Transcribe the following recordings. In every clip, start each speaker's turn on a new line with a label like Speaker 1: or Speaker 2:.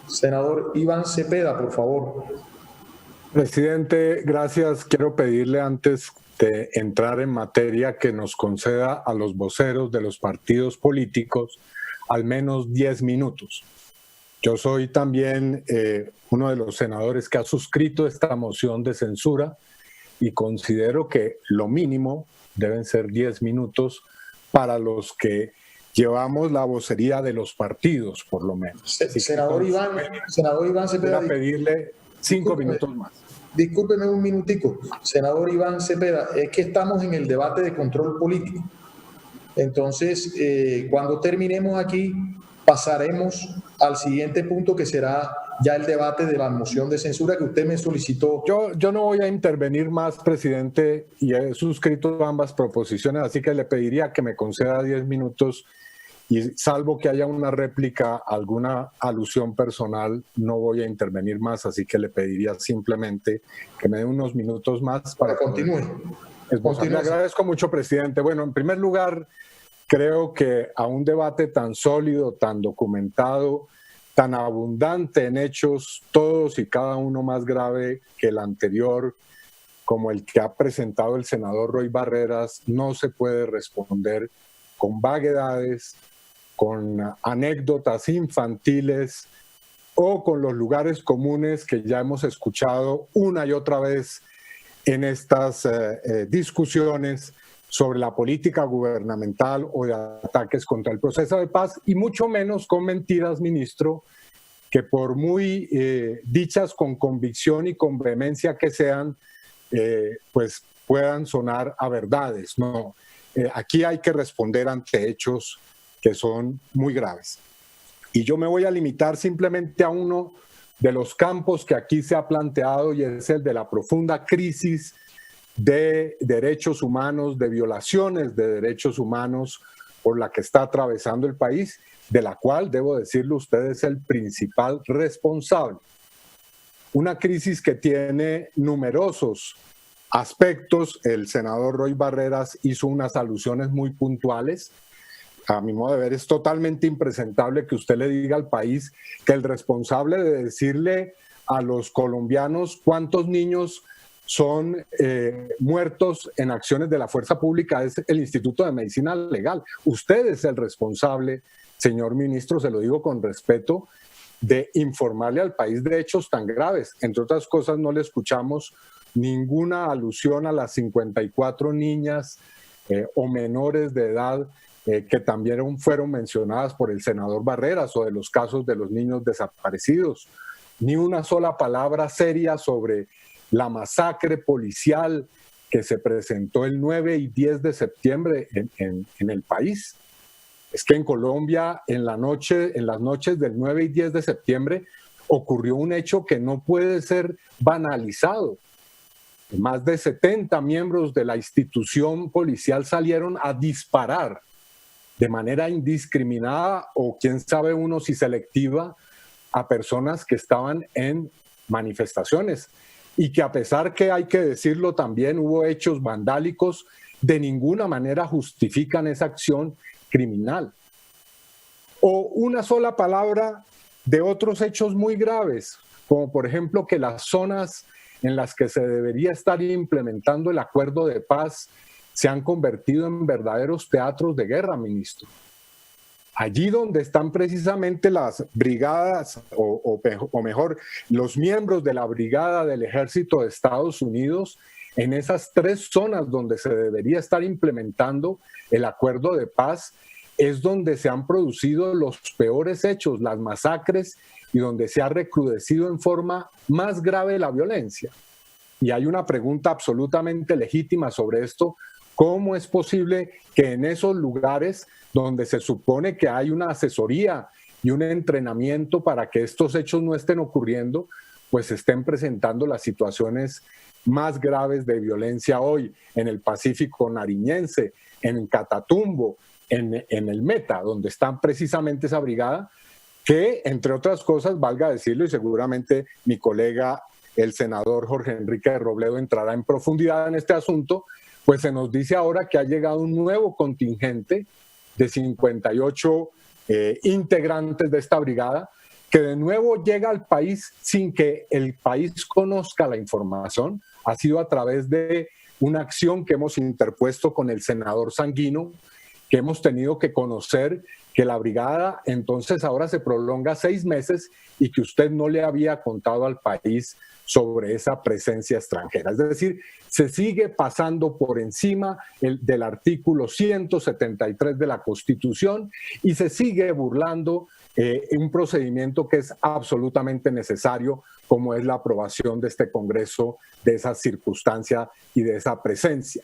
Speaker 1: Senador Iván Cepeda, por favor.
Speaker 2: Presidente, gracias. Quiero pedirle antes de entrar en materia que nos conceda a los voceros de los partidos políticos al menos 10 minutos. Yo soy también uno de los senadores que ha suscrito esta moción de censura y considero que lo mínimo deben ser 10 minutos para los que llevamos la vocería de los partidos, por lo menos.
Speaker 1: Senador Iván Cepeda.
Speaker 2: Voy a pedirle 5 minutos más.
Speaker 1: Discúlpeme un minutico. Senador Iván Cepeda, es que estamos en el debate de control político. Entonces, cuando terminemos aquí, pasaremos al siguiente punto, que será ya el debate de la moción de censura que usted me solicitó.
Speaker 2: Yo no voy a intervenir más, presidente, y he suscrito ambas proposiciones, así que le pediría que me conceda 10 minutos y salvo que haya una réplica, alguna alusión personal, no voy a intervenir más, así que le pediría simplemente que me dé unos minutos más para
Speaker 1: que continúe.
Speaker 2: Le agradezco mucho, presidente. Bueno, en primer lugar, creo que a un debate tan sólido, tan documentado, tan abundante en hechos, todos y cada uno más grave que el anterior, como el que ha presentado el senador Roy Barreras, no se puede responder con vaguedades, con anécdotas infantiles o con los lugares comunes que ya hemos escuchado una y otra vez en estas discusiones sobre la política gubernamental o de ataques contra el proceso de paz, y mucho menos con mentiras, ministro, que por muy dichas con convicción y con vehemencia que sean, pues puedan sonar a verdades. No, aquí hay que responder ante hechos que son muy graves. Y yo me voy a limitar simplemente a uno de los campos que aquí se ha planteado, y es el de la profunda crisis de derechos humanos, de violaciones de derechos humanos por la que está atravesando el país, de la cual, debo decirlo, usted es el principal responsable. Una crisis que tiene numerosos aspectos. El senador Roy Barreras hizo unas alusiones muy puntuales. A mi modo de ver, es totalmente impresentable que usted le diga al país que el responsable de decirle a los colombianos cuántos niños son muertos en acciones de la fuerza pública es el Instituto de Medicina Legal. Usted es el responsable, señor ministro, se lo digo con respeto, de informarle al país de hechos tan graves. Entre otras cosas, no le escuchamos ninguna alusión a las 54 niñas o menores de edad que también fueron mencionadas por el senador Barreras, o de los casos de los niños desaparecidos. Ni una sola palabra seria sobre la masacre policial que se presentó el 9 y 10 de septiembre en el país. Es que en Colombia, en las noches del 9 y 10 de septiembre, ocurrió un hecho que no puede ser banalizado. Más de 70 miembros de la institución policial salieron a disparar de manera indiscriminada, o quién sabe uno si selectiva, a personas que estaban en manifestaciones, y que, a pesar que hay que decirlo también, hubo hechos vandálicos, de ninguna manera justifican esa acción criminal. O una sola palabra de otros hechos muy graves, como por ejemplo que las zonas en las que se debería estar implementando el acuerdo de paz se han convertido en verdaderos teatros de guerra, ministro. Allí donde están precisamente las brigadas, o mejor, los miembros de la brigada del Ejército de Estados Unidos, en esas 3 zonas donde se debería estar implementando el acuerdo de paz, es donde se han producido los peores hechos, las masacres, y donde se ha recrudecido en forma más grave la violencia. Y hay una pregunta absolutamente legítima sobre esto: ¿cómo es posible que en esos lugares donde se supone que hay una asesoría y un entrenamiento para que estos hechos no estén ocurriendo, pues se estén presentando las situaciones más graves de violencia hoy en el Pacífico Nariñense, en Catatumbo, en el Meta, donde está precisamente esa brigada, que, entre otras cosas, valga decirlo, y seguramente mi colega, el senador Jorge Enrique Robledo, entrará en profundidad en este asunto, pues se nos dice ahora que ha llegado un nuevo contingente de 58 integrantes de esta brigada, que de nuevo llega al país sin que el país conozca la información ha sido a través de una acción que hemos interpuesto con el senador Sanguino, que hemos tenido que conocer que la brigada entonces ahora se prolonga 6 meses y que usted no le había contado al país sobre esa presencia extranjera. Es decir, se sigue pasando por encima del artículo 173 de la Constitución y se sigue burlando un procedimiento que es absolutamente necesario, como es la aprobación de este Congreso, de esa circunstancia y de esa presencia.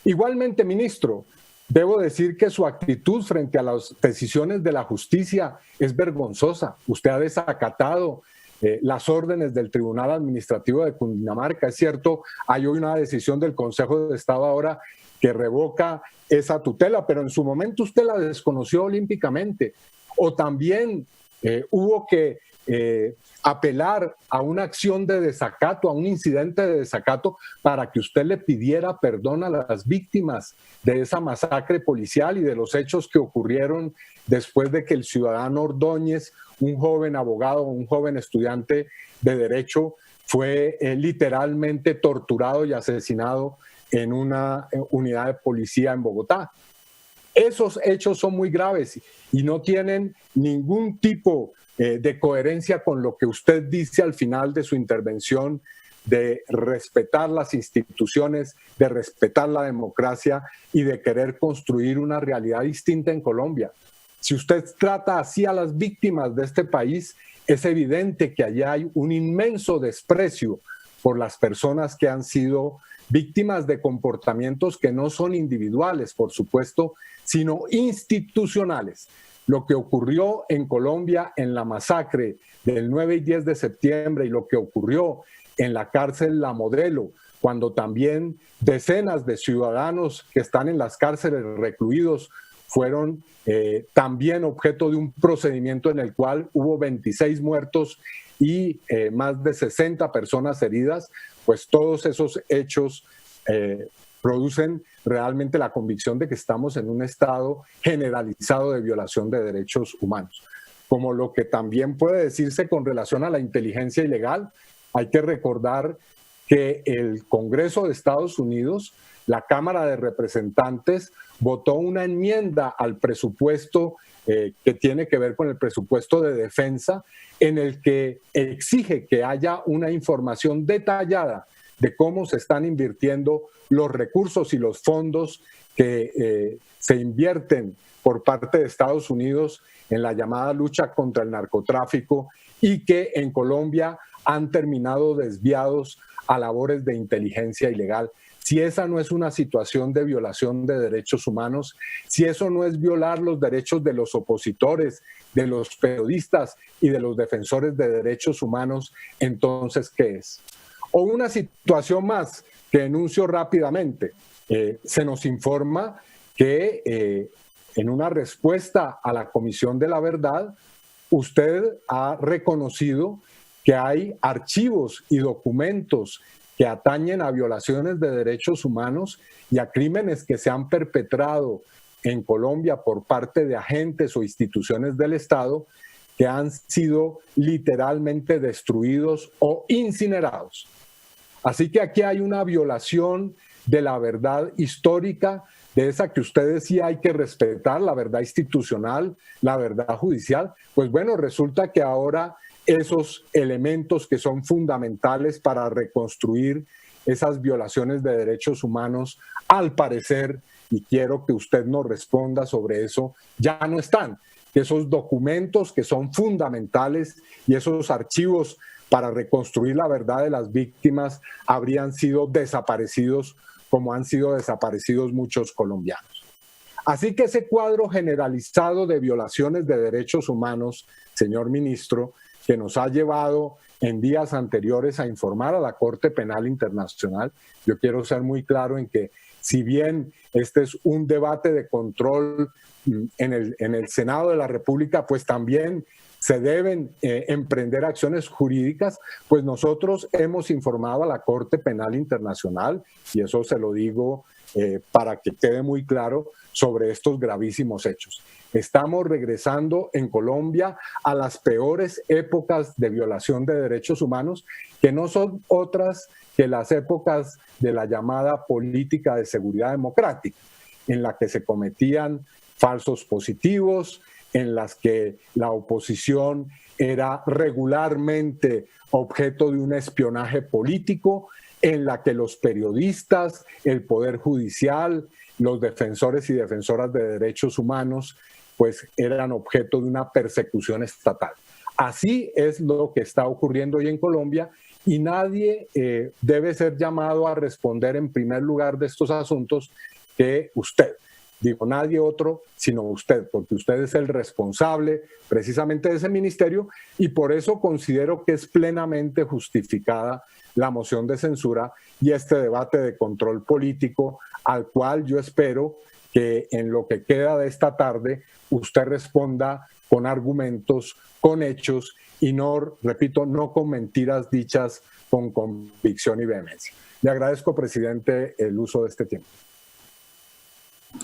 Speaker 2: Igualmente, ministro, debo decir que su actitud frente a las decisiones de la justicia es vergonzosa. Usted ha desacatado las órdenes del Tribunal Administrativo de Cundinamarca. Es cierto, hay hoy una decisión del Consejo de Estado ahora que revoca esa tutela, pero en su momento usted la desconoció olímpicamente. O también hubo que apelar a una acción de desacato, a un incidente de desacato, para que usted le pidiera perdón a las víctimas de esa masacre policial y de los hechos que ocurrieron después de que el ciudadano Ordóñez, un joven abogado, un joven estudiante de Derecho, fue literalmente torturado y asesinado en una unidad de policía en Bogotá. Esos hechos son muy graves y no tienen ningún tipo de coherencia con lo que usted dice al final de su intervención, de respetar las instituciones, de respetar la democracia y de querer construir una realidad distinta en Colombia. Si usted trata así a las víctimas de este país, es evidente que allá hay un inmenso desprecio por las personas que han sido víctimas de comportamientos que no son individuales, por supuesto, sino institucionales. Lo que ocurrió en Colombia en la masacre del 9 y 10 de septiembre y lo que ocurrió en la cárcel La Modelo, cuando también decenas de ciudadanos que están en las cárceles recluidos fueron también objeto de un procedimiento en el cual hubo 26 muertos y más de 60 personas heridas, pues todos esos hechos producen realmente la convicción de que estamos en un estado generalizado de violación de derechos humanos. Como lo que también puede decirse con relación a la inteligencia ilegal, hay que recordar que el Congreso de Estados Unidos, la Cámara de Representantes, votó una enmienda al presupuesto que tiene que ver con el presupuesto de defensa, en el que exige que haya una información detallada de cómo se están invirtiendo los recursos y los fondos que se invierten por parte de Estados Unidos en la llamada lucha contra el narcotráfico y que en Colombia han terminado desviados a labores de inteligencia ilegal. Si esa no es una situación de violación de derechos humanos, si eso no es violar los derechos de los opositores, de los periodistas y de los defensores de derechos humanos, entonces, ¿qué es? O una situación más que enuncio rápidamente. Se nos informa que en una respuesta a la Comisión de la Verdad, usted ha reconocido que hay archivos y documentos que atañen a violaciones de derechos humanos y a crímenes que se han perpetrado en Colombia por parte de agentes o instituciones del Estado que han sido literalmente destruidos o incinerados. Así que aquí hay una violación de la verdad histórica, de esa que usted decía hay que respetar, la verdad institucional, la verdad judicial. Pues bueno, resulta que ahora esos elementos que son fundamentales para reconstruir esas violaciones de derechos humanos, al parecer, y quiero que usted nos responda sobre eso, ya no están. Esos documentos que son fundamentales y esos archivos para reconstruir la verdad de las víctimas habrían sido desaparecidos como han sido desaparecidos muchos colombianos. Así que ese cuadro generalizado de violaciones de derechos humanos, señor ministro, que nos ha llevado en días anteriores a informar a la Corte Penal Internacional, yo quiero ser muy claro en que si bien este es un debate de control en el Senado de la República, pues también se deben emprender acciones jurídicas, pues nosotros hemos informado a la Corte Penal Internacional, y eso se lo digo para que quede muy claro sobre estos gravísimos hechos. Estamos regresando en Colombia a las peores épocas de violación de derechos humanos, que no son otras que las épocas de la llamada política de seguridad democrática, en la que se cometían falsos positivos, en las que la oposición era regularmente objeto de un espionaje político, en la que los periodistas, el Poder Judicial, los defensores y defensoras de derechos humanos, pues eran objeto de una persecución estatal. Así es lo que está ocurriendo hoy en Colombia y nadie debe ser llamado a responder en primer lugar de estos asuntos que usted. Digo, nadie otro sino usted, porque usted es el responsable precisamente de ese ministerio y por eso considero que es plenamente justificada la moción de censura y este debate de control político al cual yo espero que en lo que queda de esta tarde usted responda con argumentos, con hechos y no, repito, no con mentiras dichas con convicción y vehemencia. Le agradezco, presidente, el uso de este tiempo.